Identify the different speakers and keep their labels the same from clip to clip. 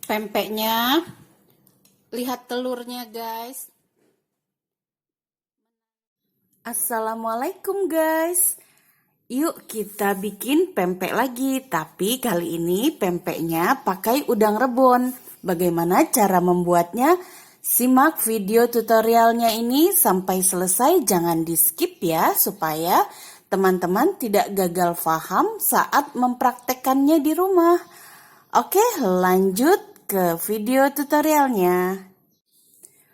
Speaker 1: Pempeknya, lihat telurnya guys. Assalamualaikum guys. Yuk kita bikin pempek lagi, tapi kali ini pempeknya pakai udang rebon. Bagaimana cara membuatnya? Simak video tutorialnya ini sampai selesai, jangan di skip ya, supaya teman-teman tidak gagal paham saat mempraktekkannya di rumah. Oke, lanjut ke video tutorialnya.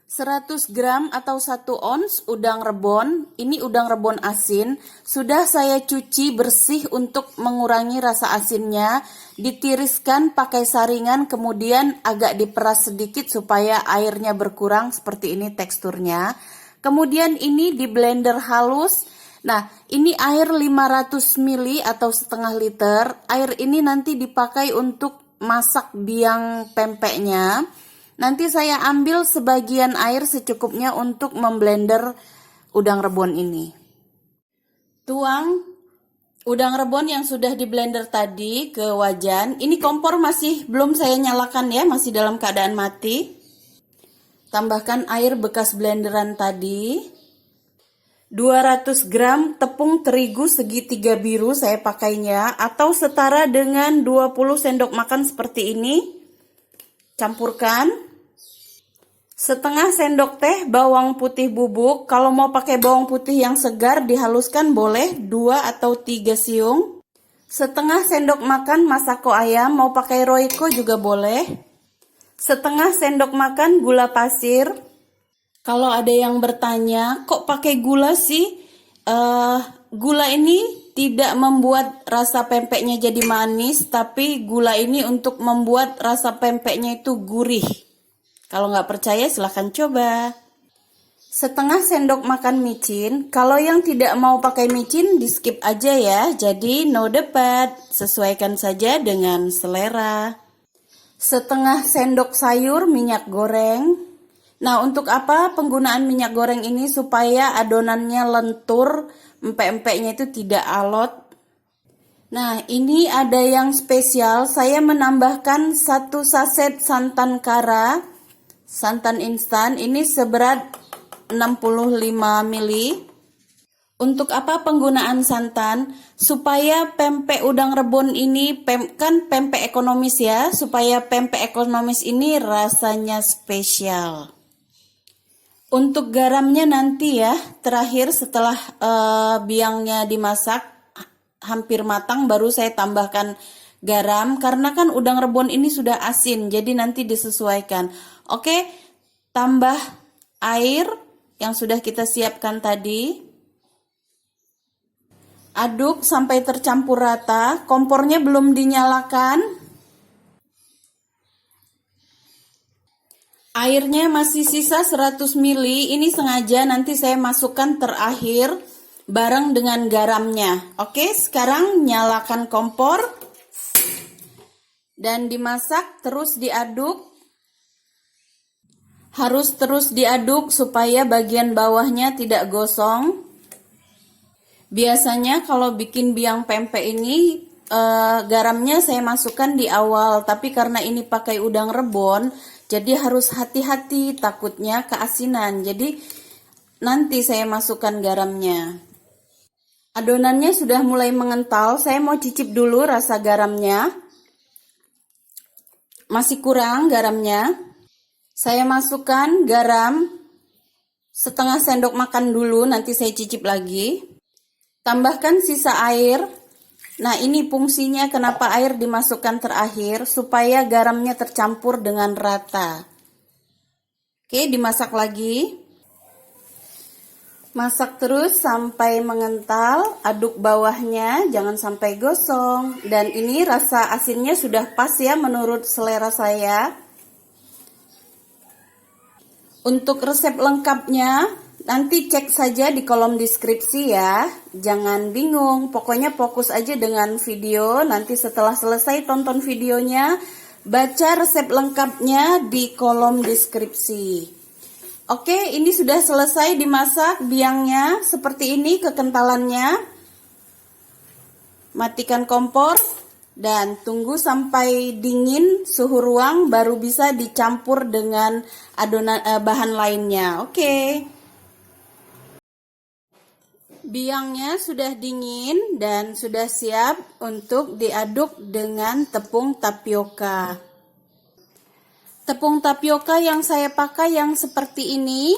Speaker 1: 100 gram atau 1 ons udang rebon, ini udang rebon asin, sudah saya cuci bersih untuk mengurangi rasa asinnya, ditiriskan pakai saringan, kemudian agak diperas sedikit supaya airnya berkurang, seperti ini teksturnya. Kemudian ini di blender halus. Nah, ini air 500 ml atau setengah liter, air ini nanti dipakai untuk masak biang pempeknya. Nanti saya ambil sebagian air secukupnya untuk memblender udang rebon ini. Tuang udang rebon yang sudah di blender tadi ke wajan. Ini kompor masih belum saya nyalakan ya, masih dalam keadaan mati. Tambahkan air bekas blenderan tadi. 200 gram tepung terigu segitiga biru saya pakainya, atau setara dengan 20 sendok makan seperti ini. Campurkan. Setengah sendok teh bawang putih bubuk. Kalau mau pakai bawang putih yang segar dihaluskan boleh 2 atau 3 siung. Setengah sendok makan masako ayam, mau pakai royco juga boleh. Setengah sendok makan gula pasir. Kalau ada yang bertanya, kok pakai gula sih? Gula ini tidak membuat rasa pempeknya jadi manis, tapi gula ini untuk membuat rasa pempeknya itu gurih. Kalau nggak percaya silahkan coba. Setengah sendok makan micin. Kalau yang tidak mau pakai micin di skip aja ya. Jadi no debat, sesuaikan saja dengan selera. Setengah sendok sayur minyak goreng. Nah, untuk apa penggunaan minyak goreng ini? Supaya adonannya lentur, empek-empeknya itu tidak alot. Nah, ini ada yang spesial. Saya menambahkan 1 saset santan kara, santan instan. Ini seberat 65 ml. Untuk apa penggunaan santan? Supaya pempek udang rebon ini, kan pempek ekonomis ya, supaya pempek ekonomis ini rasanya spesial. Untuk garamnya nanti ya, terakhir setelah biangnya dimasak hampir matang baru saya tambahkan garam, karena kan udang rebon ini sudah asin, jadi nanti disesuaikan. Oke, tambah air yang sudah kita siapkan tadi. Aduk sampai tercampur rata, kompornya belum dinyalakan. Airnya masih sisa 100 ml, ini sengaja nanti saya masukkan terakhir bareng dengan garamnya. Oke, sekarang nyalakan kompor dan dimasak, terus diaduk. Harus terus diaduk supaya bagian bawahnya tidak gosong. Biasanya kalau bikin biang pempek ini garamnya saya masukkan di awal, tapi karena ini pakai udang rebon, jadi harus hati-hati, takutnya keasinan. Jadi nanti saya masukkan garamnya. Adonannya sudah mulai mengental, saya mau cicip dulu rasa garamnya. Masih kurang garamnya. Saya masukkan garam setengah sendok makan dulu, nanti saya cicip lagi. Tambahkan sisa air. Nah, ini fungsinya kenapa air dimasukkan terakhir, supaya garamnya tercampur dengan rata. Oke, dimasak lagi. Masak terus sampai mengental, aduk bawahnya, jangan sampai gosong. Dan ini rasa asinnya sudah pas ya menurut selera saya. Untuk resep lengkapnya, nanti cek saja di kolom deskripsi ya. Jangan bingung, pokoknya fokus aja dengan video. Nanti setelah selesai tonton videonya, baca resep lengkapnya di kolom deskripsi. Oke, ini sudah selesai dimasak biangnya. Seperti ini kekentalannya. Matikan kompor. Dan tunggu sampai dingin suhu ruang baru bisa dicampur dengan adonan bahan lainnya. Oke. Biangnya sudah dingin dan sudah siap untuk diaduk dengan tepung tapioka. Tepung tapioka yang saya pakai yang seperti ini.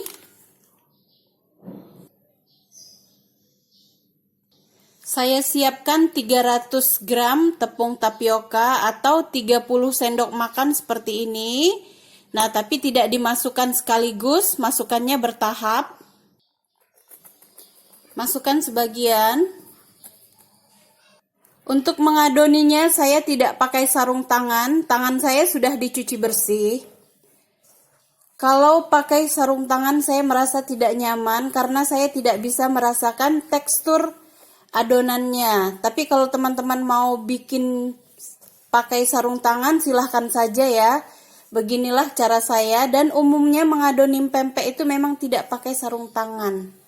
Speaker 1: Saya siapkan 300 gram tepung tapioka atau 30 sendok makan seperti ini. Nah, tapi tidak dimasukkan sekaligus, masukkannya bertahap. Masukkan sebagian. Untuk mengadoninya saya tidak pakai sarung tangan saya sudah dicuci bersih. Kalau pakai sarung tangan saya merasa tidak nyaman karena saya tidak bisa merasakan tekstur adonannya. Tapi kalau teman-teman mau bikin pakai sarung tangan silahkan saja ya. Beginilah cara saya, dan umumnya mengadoni pempek itu memang tidak pakai sarung tangan.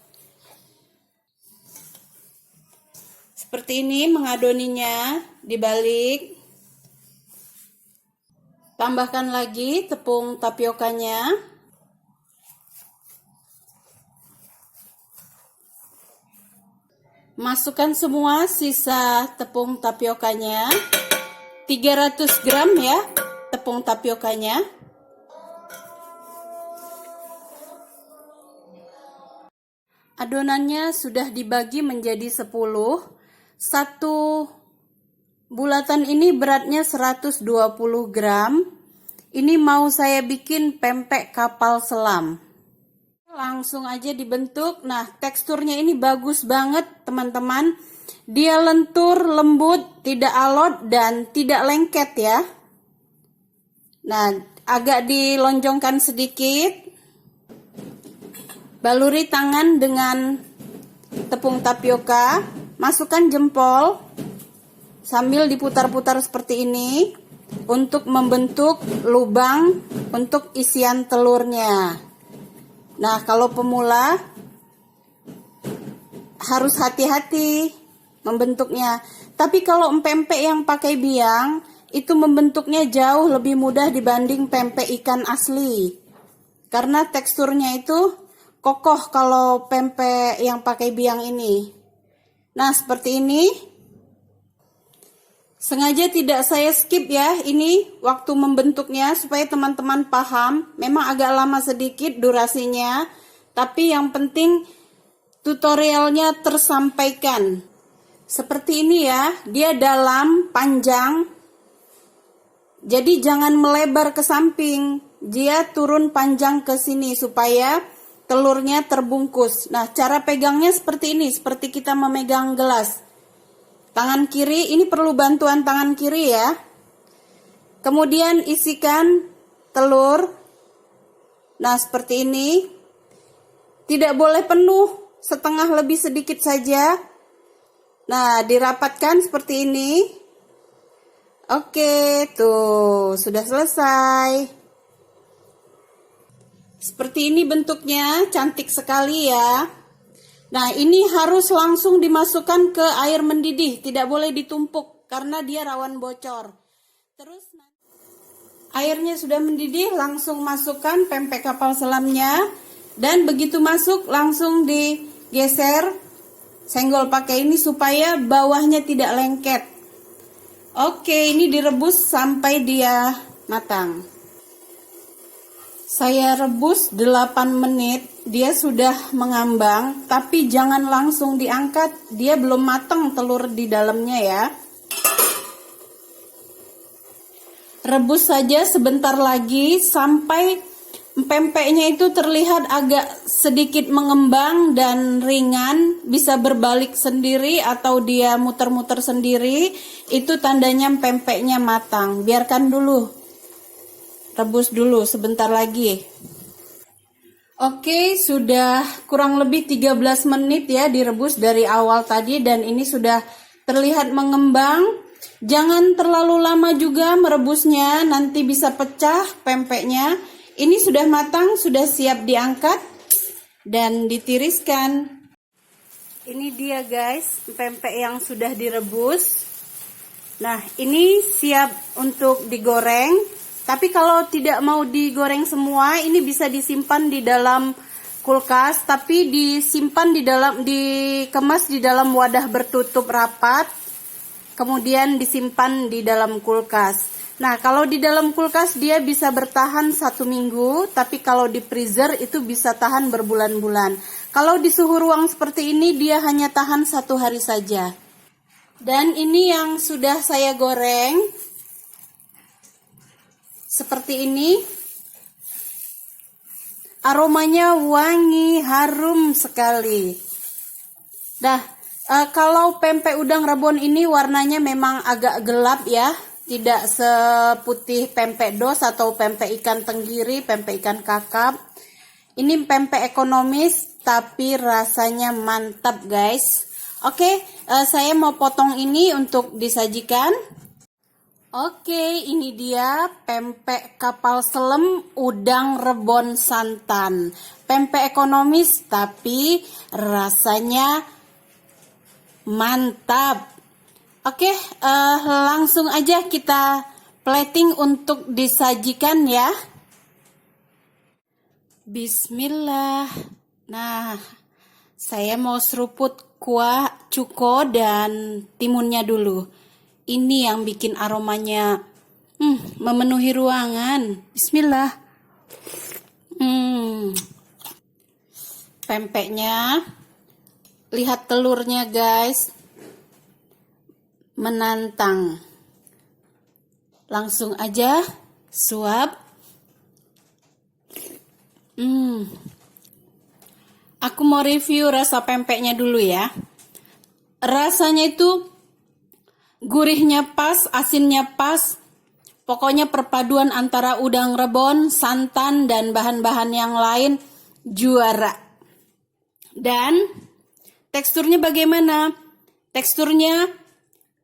Speaker 1: Seperti ini mengadoninya, dibalik. Tambahkan lagi tepung tapiokanya. Masukkan semua sisa tepung tapiokanya. 300 gram ya tepung tapiokanya. Adonannya sudah dibagi menjadi 10. Satu bulatan ini beratnya 120 gram. Ini mau saya bikin pempek kapal selam. Langsung aja dibentuk. Nah, teksturnya ini bagus banget teman-teman. Dia lentur, lembut, tidak alot dan tidak lengket ya. Nah, agak dilonjongkan sedikit. Baluri tangan dengan tepung tapioka. Masukkan jempol sambil diputar-putar seperti ini untuk membentuk lubang untuk isian telurnya. Nah, kalau pemula harus hati-hati membentuknya. Tapi kalau pempek yang pakai biang itu membentuknya jauh lebih mudah dibanding pempek ikan asli. Karena teksturnya itu kokoh kalau pempek yang pakai biang ini. Nah, seperti ini. Sengaja tidak saya skip ya, ini waktu membentuknya supaya teman-teman paham. Memang agak lama sedikit durasinya, tapi yang penting tutorialnya tersampaikan. Seperti ini ya, dia dalam, panjang. Jadi jangan melebar ke samping, dia turun panjang ke sini supaya telurnya terbungkus. Nah, cara pegangnya seperti ini, seperti kita memegang gelas. Tangan kiri, ini perlu bantuan tangan kiri ya. Kemudian isikan telur. Nah, seperti ini. Tidak boleh penuh, setengah lebih sedikit saja. Nah, dirapatkan seperti ini. Oke, tuh, sudah selesai. Seperti ini bentuknya, cantik sekali ya. Nah, ini harus langsung dimasukkan ke air mendidih, tidak boleh ditumpuk karena dia rawan bocor. Terus airnya sudah mendidih, langsung masukkan pempek kapal selamnya. Dan begitu masuk langsung digeser, senggol pakai ini supaya bawahnya tidak lengket. Oke, ini direbus sampai dia matang. Saya rebus 8 menit, dia sudah mengambang, tapi jangan langsung diangkat, dia belum matang telur di dalamnya ya. Rebus saja sebentar lagi sampai pempeknya itu terlihat agak sedikit mengembang dan ringan, bisa berbalik sendiri atau dia muter-muter sendiri, itu tandanya pempeknya matang. Biarkan dulu. Rebus dulu sebentar lagi. Oke, sudah kurang lebih 13 menit ya direbus dari awal tadi dan ini sudah terlihat mengembang. Jangan terlalu lama juga merebusnya, nanti bisa pecah pempeknya. Ini sudah matang, sudah siap diangkat dan ditiriskan. Ini dia guys, pempek yang sudah direbus. Nah, ini siap untuk digoreng. Tapi kalau tidak mau digoreng semua, ini bisa disimpan di dalam kulkas, tapi dikemas di dalam wadah bertutup rapat, kemudian disimpan di dalam kulkas. Nah, kalau di dalam kulkas dia bisa bertahan 1 minggu, tapi kalau di freezer itu bisa tahan berbulan-bulan. Kalau di suhu ruang seperti ini dia hanya tahan 1 hari saja. Dan ini yang sudah saya goreng seperti ini. Aromanya wangi, harum sekali. Nah, kalau pempek udang rebon ini warnanya memang agak gelap ya. Tidak seputih pempek dos atau pempek ikan tenggiri, pempek ikan kakap. Ini pempek ekonomis tapi rasanya mantap guys. Oke, saya mau potong ini untuk disajikan. Oke, ini dia pempek kapal selam udang rebon santan. Pempek ekonomis tapi rasanya mantap. Oke, langsung aja kita plating untuk disajikan ya. Bismillah. Nah, saya mau seruput kuah cuko dan timunnya dulu. Ini yang bikin aromanya memenuhi ruangan. Bismillah. Pempeknya, lihat telurnya guys. Menantang. Langsung aja suap. Aku mau review rasa pempeknya dulu ya. Rasanya itu gurihnya pas, asinnya pas. Pokoknya perpaduan antara udang rebon, santan, dan bahan-bahan yang lain juara. Dan teksturnya bagaimana? Teksturnya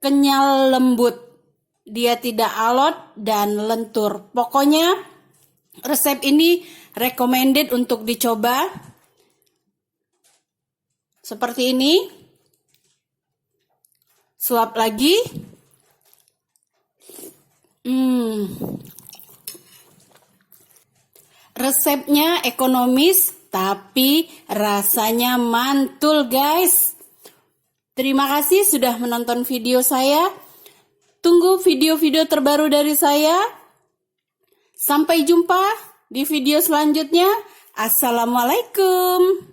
Speaker 1: kenyal lembut, dia tidak alot dan lentur. Pokoknya resep ini recommended untuk dicoba. Seperti ini. Suap lagi. Resepnya ekonomis tapi rasanya mantul guys. Terima kasih sudah menonton video saya. Tunggu video-video terbaru dari saya. Sampai jumpa di video selanjutnya. Assalamualaikum.